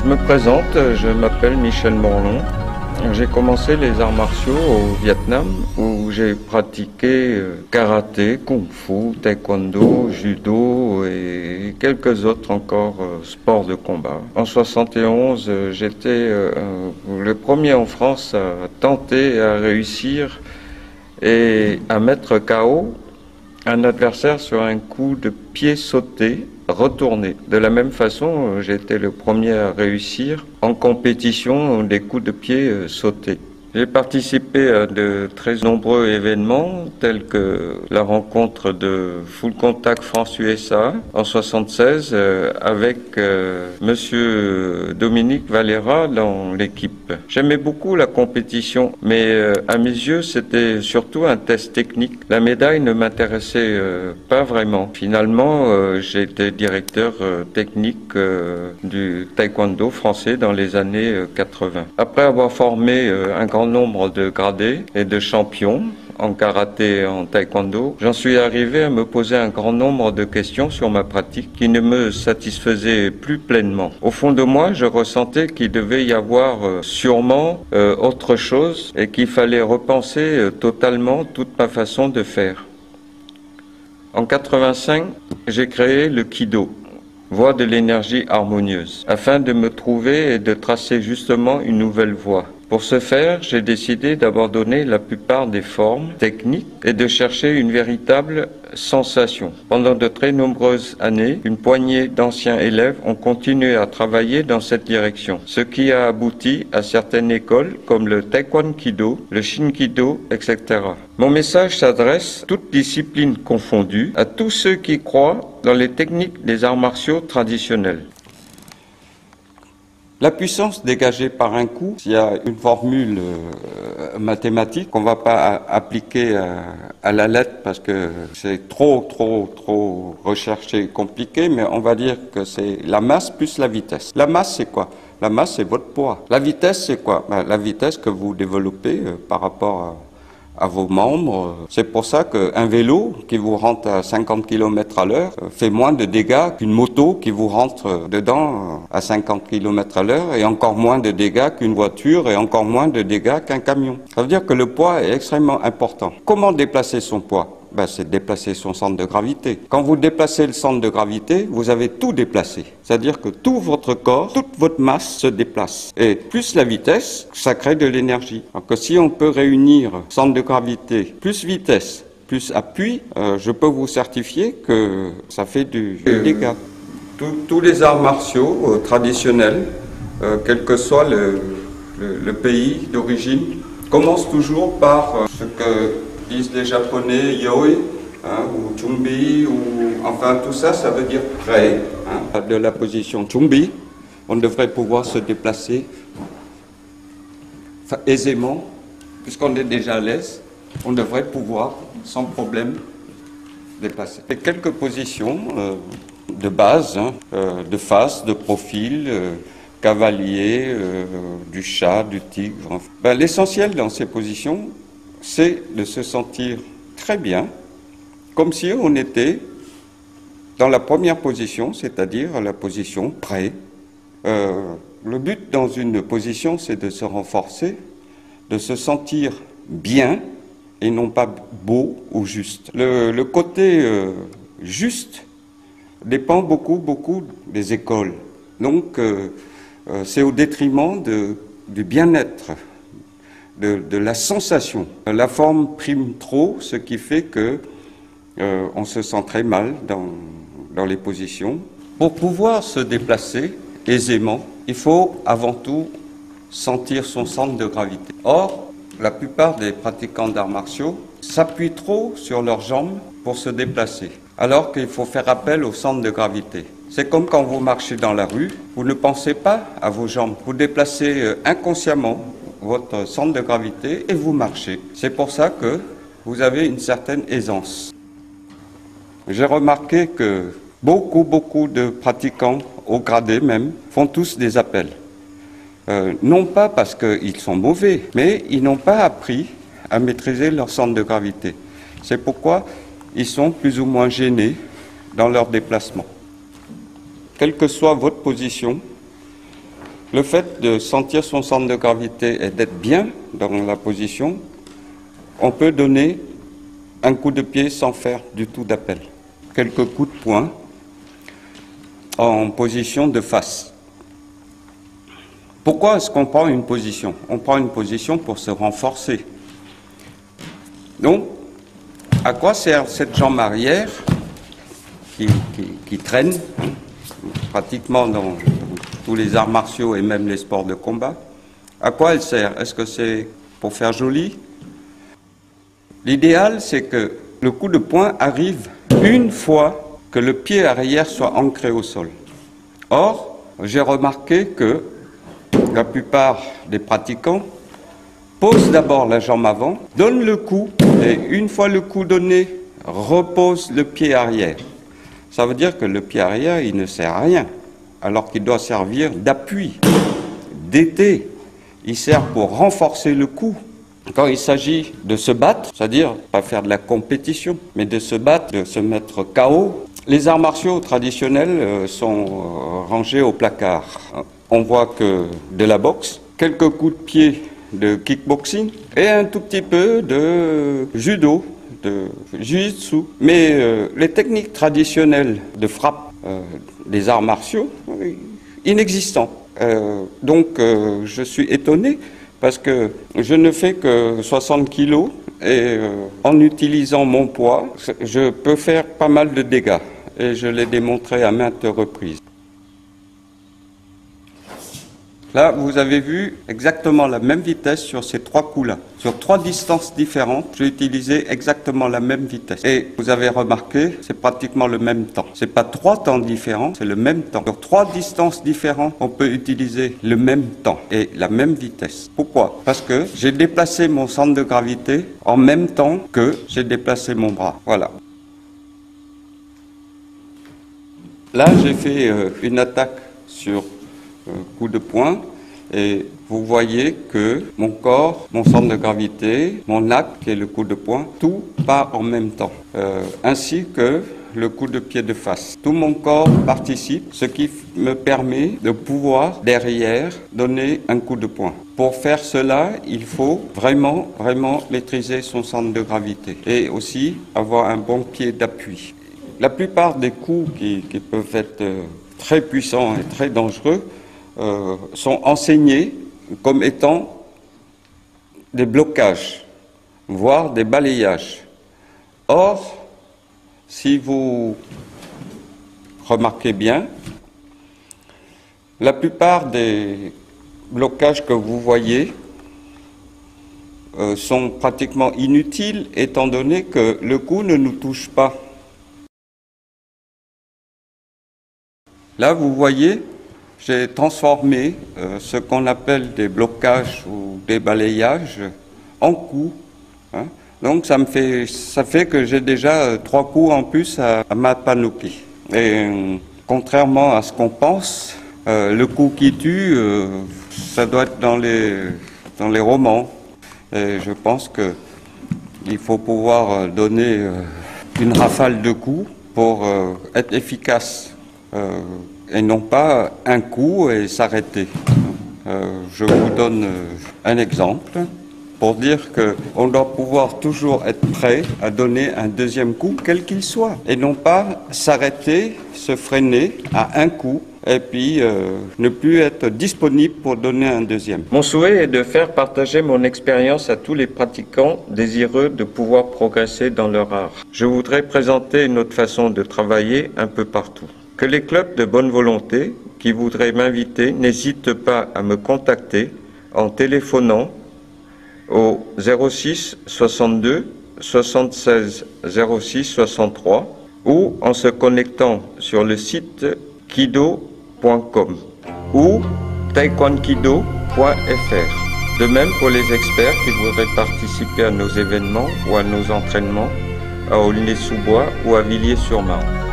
Je me présente, je m'appelle Michel Morlon. J'ai commencé les arts martiaux au Vietnam où j'ai pratiqué karaté, kung-fu, taekwondo, judo et quelques autres encore sports de combat. En 71, j'étais le premier en France à tenter, à réussir et à mettre KO un adversaire sur un coup de pied sauté retourné. De la même façon, j'ai été le premier à réussir en compétition des coups de pied sautés. J'ai participé à de très nombreux événements tels que la rencontre de Full Contact France-USA en 76 avec Monsieur Dominique Valera dans l'équipe. J'aimais beaucoup la compétition, mais à mes yeux c'était surtout un test technique. La médaille ne m'intéressait pas vraiment. Finalement, j'ai été directeur technique du taekwondo français dans les années 80. Après avoir formé un grand nombre de gradés et de champions en karaté et en taekwondo, j'en suis arrivé à me poser un grand nombre de questions sur ma pratique qui ne me satisfaisaient plus pleinement. Au fond de moi, je ressentais qu'il devait y avoir sûrement autre chose et qu'il fallait repenser totalement toute ma façon de faire. En 85, j'ai créé le Kido, voie de l'énergie harmonieuse, afin de me trouver et de tracer justement une nouvelle voie. Pour ce faire, j'ai décidé d'abandonner la plupart des formes techniques et de chercher une véritable sensation. Pendant de très nombreuses années, une poignée d'anciens élèves ont continué à travailler dans cette direction, ce qui a abouti à certaines écoles comme le Taekwondo Kido, le Shinkido, etc. Mon message s'adresse, toutes disciplines confondues, à tous ceux qui croient dans les techniques des arts martiaux traditionnels. La puissance dégagée par un coup, il y a une formule mathématique qu'on ne va pas appliquer à la lettre parce que c'est trop recherché et compliqué, mais on va dire que c'est la masse plus la vitesse. La masse, c'est quoi? La masse, c'est votre poids. La vitesse, c'est quoi? La vitesse que vous développez par rapport à vos membres. C'est pour ça qu'un vélo qui vous rentre à 50 km à l'heure fait moins de dégâts qu'une moto qui vous rentre dedans à 50 km à l'heure et encore moins de dégâts qu'une voiture et encore moins de dégâts qu'un camion. Ça veut dire que le poids est extrêmement important. Comment déplacer son poids? C'est déplacer son centre de gravité. Quand vous déplacez le centre de gravité, vous avez tout déplacé. C'est-à-dire que tout votre corps, toute votre masse se déplace. Et plus la vitesse, ça crée de l'énergie. Alors que si on peut réunir centre de gravité plus vitesse, plus appui, je peux vous certifier que ça fait du dégât. Tous les arts martiaux traditionnels, quel que soit le pays d'origine, commencent toujours par ce que disent les Japonais yoi, ou chumbi, ou enfin tout ça, ça veut dire prêt. De la position chumbi, on devrait pouvoir se déplacer aisément, puisqu'on est déjà à l'aise, on devrait pouvoir sans problème déplacer. Et quelques positions de base, de face, de profil, cavalier, du chat, du tigre. L'essentiel dans ces positions, c'est de se sentir très bien, comme si on était dans la première position, c'est-à-dire la position prêt. Le but dans une position, c'est de se renforcer, de se sentir bien et non pas beau ou juste. Le côté juste dépend beaucoup des écoles. Donc, c'est au détriment du bien-être. De la sensation. La forme prime trop, ce qui fait que on se sent très mal dans les positions. Pour pouvoir se déplacer aisément, il faut avant tout sentir son centre de gravité. Or, la plupart des pratiquants d'arts martiaux s'appuient trop sur leurs jambes pour se déplacer, alors qu'il faut faire appel au centre de gravité. C'est comme quand vous marchez dans la rue, vous ne pensez pas à vos jambes, vous déplacez inconsciemment votre centre de gravité et vous marchez. C'est pour ça que vous avez une certaine aisance. J'ai remarqué que beaucoup de pratiquants, au gradé même, font tous des appels. Non pas parce qu'ils sont mauvais, mais ils n'ont pas appris à maîtriser leur centre de gravité. C'est pourquoi ils sont plus ou moins gênés dans leur déplacement. Quelle que soit votre position, Le fait de sentir son centre de gravité et d'être bien dans la position, on peut donner un coup de pied sans faire du tout d'appel. Quelques coups de poing en position de face. Pourquoi est-ce qu'on prend une position? On prend une position pour se renforcer. Donc, à quoi sert cette jambe arrière qui traîne pratiquement dans tous les arts martiaux et même les sports de combat? À quoi elle sert? Est-ce que c'est pour faire joli? L'idéal, c'est que le coup de poing arrive une fois que le pied arrière soit ancré au sol. Or, j'ai remarqué que la plupart des pratiquants posent d'abord la jambe avant, donnent le coup, et une fois le coup donné, repose le pied arrière. Ça veut dire que le pied arrière, il ne sert à rien, alors qu'il doit servir d'appui, d'été. Il sert pour renforcer le coup. Quand il s'agit de se battre, c'est-à-dire pas faire de la compétition, mais de se battre, de se mettre KO, les arts martiaux traditionnels sont rangés au placard. On voit que de la boxe, quelques coups de pied de kickboxing et un tout petit peu de judo, de jiu-jitsu. Mais les techniques traditionnelles de frappe des arts martiaux, inexistants. Donc je suis étonné parce que je ne fais que 60 kilos et en utilisant mon poids, je peux faire pas mal de dégâts et je l'ai démontré à maintes reprises. Là, vous avez vu exactement la même vitesse sur ces trois coups-là. Sur trois distances différentes, j'ai utilisé exactement la même vitesse. Et vous avez remarqué, c'est pratiquement le même temps. C'est pas trois temps différents, c'est le même temps. Sur trois distances différentes, on peut utiliser le même temps et la même vitesse. Pourquoi? Parce que j'ai déplacé mon centre de gravité en même temps que j'ai déplacé mon bras. Voilà. Là, j'ai fait une attaque sur coup de poing et vous voyez que mon corps, mon centre de gravité, mon acte qui est le coup de poing, tout part en même temps, ainsi que le coup de pied de face. Tout mon corps participe, ce qui me permet de pouvoir derrière donner un coup de poing. Pour faire cela, il faut vraiment maîtriser son centre de gravité et aussi avoir un bon pied d'appui. La plupart des coups qui peuvent être très puissants et très dangereux sont enseignés comme étant des blocages, voire des balayages. Or, si vous remarquez bien, la plupart des blocages que vous voyez sont pratiquement inutiles étant donné que le coup ne nous touche pas. Là, vous voyez, j'ai transformé ce qu'on appelle des blocages ou des balayages en coups. Hein. Donc ça fait que j'ai déjà 3 coups en plus à ma panoplie. Et contrairement à ce qu'on pense, le coup qui tue, ça doit être dans les romans. Et je pense qu'il faut pouvoir donner une rafale de coups pour être efficace. Et non pas un coup et s'arrêter. Je vous donne un exemple pour dire qu'on doit pouvoir toujours être prêt à donner un deuxième coup, quel qu'il soit, et non pas s'arrêter, se freiner à un coup et puis ne plus être disponible pour donner un deuxième. Mon souhait est de faire partager mon expérience à tous les pratiquants désireux de pouvoir progresser dans leur art. Je voudrais présenter une autre façon de travailler un peu partout. Que les clubs de bonne volonté qui voudraient m'inviter n'hésitent pas à me contacter en téléphonant au 06 62 76 06 63 ou en se connectant sur le site kido.com ou taekwonkido.fr. De même pour les experts qui voudraient participer à nos événements ou à nos entraînements à Aulnay-sous-Bois ou à Villiers-sur-Marne.